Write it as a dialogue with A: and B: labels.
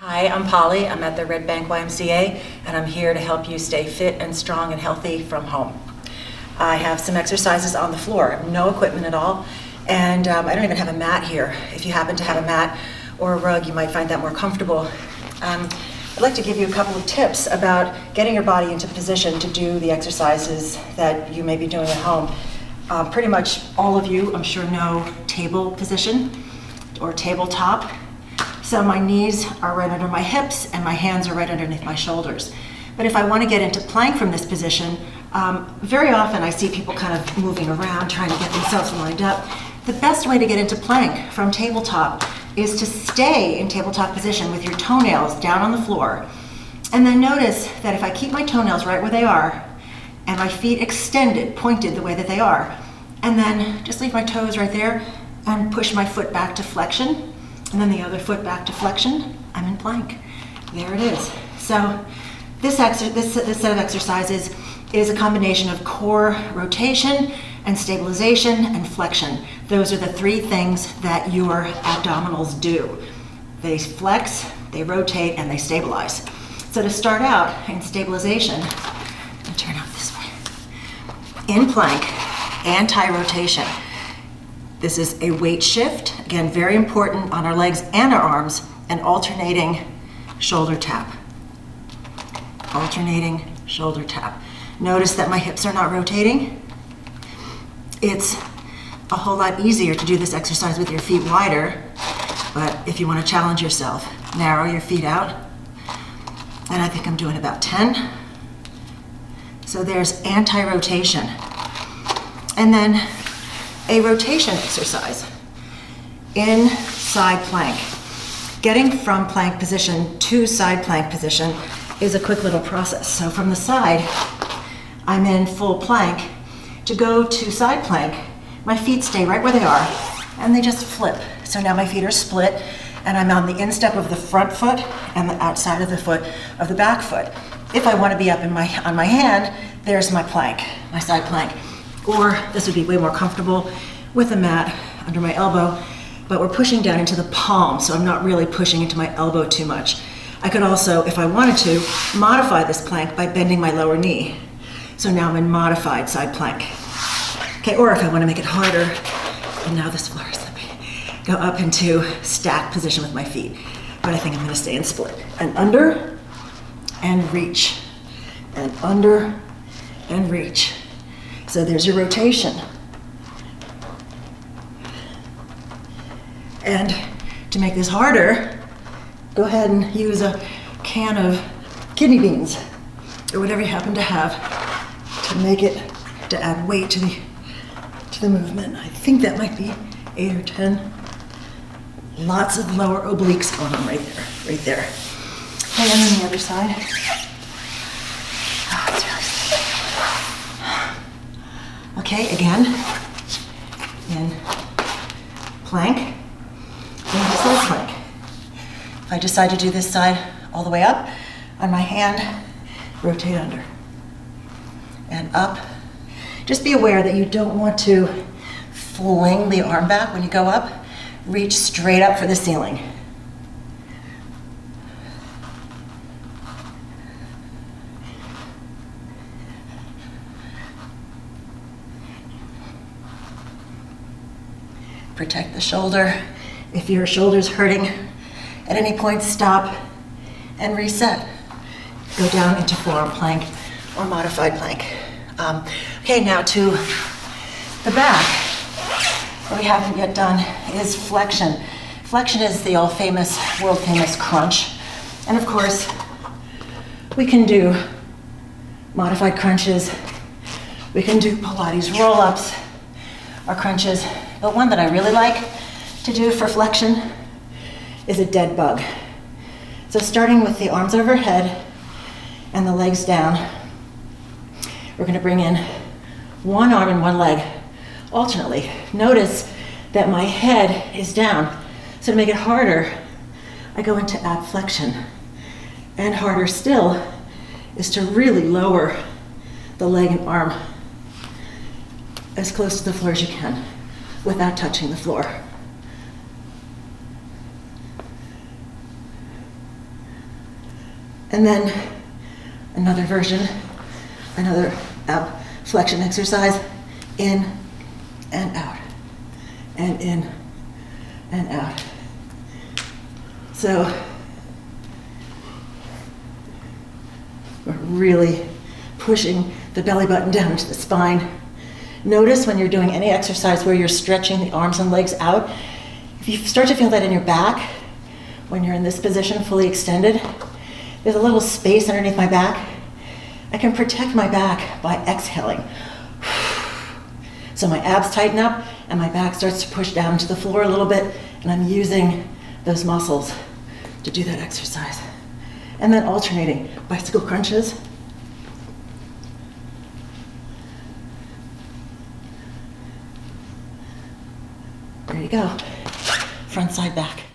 A: Hi, I'm Polly. I'm at the Red Bank YMCA, and I'm here to help you stay fit and strong and healthy from home. I have some exercises on the floor, no equipment at all, and I don't even have a mat here. If you happen to have a mat or a rug, you might find that more comfortable. I'd like to give you a couple of tips about getting your body into position to do the exercises that you may be doing at home. Pretty much all of you, I'm sure, know table position or tabletop. So my knees are right under my hips and my hands are right underneath my shoulders. But if I want to get into plank from this position, very often I see people kind of moving around trying to get themselves lined up. The best way to get into plank from tabletop is to stay in tabletop position with your toenails down on the floor. And then notice that if I keep my toenails right where they are and my feet extended, pointed the way that they are, and then just leave my toes right there and push my foot back to flexion, and then the other foot back to flexion, I'm in plank. There it is. So this set of exercises is a combination of core rotation and stabilization and flexion. Those are the three things that your abdominals do. They flex, they rotate, and they stabilize. So to start out in stabilization, I'll turn out this way. In plank, anti-rotation. This is a weight shift, again, very important on our legs and our arms, and alternating shoulder tap. Alternating shoulder tap. Notice that my hips are not rotating. It's a whole lot easier to do this exercise with your feet wider, but if you want to challenge yourself, narrow your feet out. And I think I'm doing about 10. So there's anti-rotation. And then a rotation exercise in side plank. Getting from plank position to side plank position is a quick little process. So from the side, I'm in full plank. To go to side plank, my feet stay right where they are and they just flip. So now my feet are split and I'm on the instep of the front foot and the outside of the foot of the back foot. If I want to be up on my hand, there's my plank, my side plank. Or this would be way more comfortable with a mat under my elbow, but we're pushing down into the palm, so I'm not really pushing into my elbow too much. I could also, if I wanted to, modify this plank by bending my lower knee. So now I'm in modified side plank. Okay, or if I want to make it harder, and now this floor is slippy, go up into stacked position with my feet. But I think I'm going to stay in split. And under, and reach. And under, and reach. So there's your rotation. And to make this harder, go ahead and use a can of kidney beans or whatever you happen to have to make it, to add weight to the movement. I think that might be 8 or 10. Lots of lower obliques going on right there. And then the other side. Oh, it's really okay, again, in plank, into side plank. If I decide to do this side all the way up, on my hand, rotate under and up. Just be aware that you don't want to fling the arm back when you go up. Reach straight up for the ceiling. Protect the shoulder. If your shoulder's hurting, at any point stop and reset. Go down into forearm plank or modified plank. Okay, now to the back. What we haven't yet done is flexion. Flexion is the world famous crunch. And of course, we can do modified crunches. We can do Pilates roll-ups or crunches. But one that I really like to do for flexion is a dead bug. So starting with the arms overhead and the legs down, we're going to bring in one arm and one leg alternately. Notice that my head is down. So to make it harder, I go into ab flexion. And harder still is to really lower the leg and arm as close to the floor as you can without touching the floor. And then another version, another ab flexion exercise, in and out, and in and out. So we're really pushing the belly button down into the spine. Notice when you're doing any exercise where you're stretching the arms and legs out, if you start to feel that in your back, when you're in this position fully extended, there's a little space underneath my back. I can protect my back by exhaling. So my abs tighten up and my back starts to push down to the floor a little bit, and I'm using those muscles to do that exercise. And then alternating bicycle crunches. There you go. Front, side, back.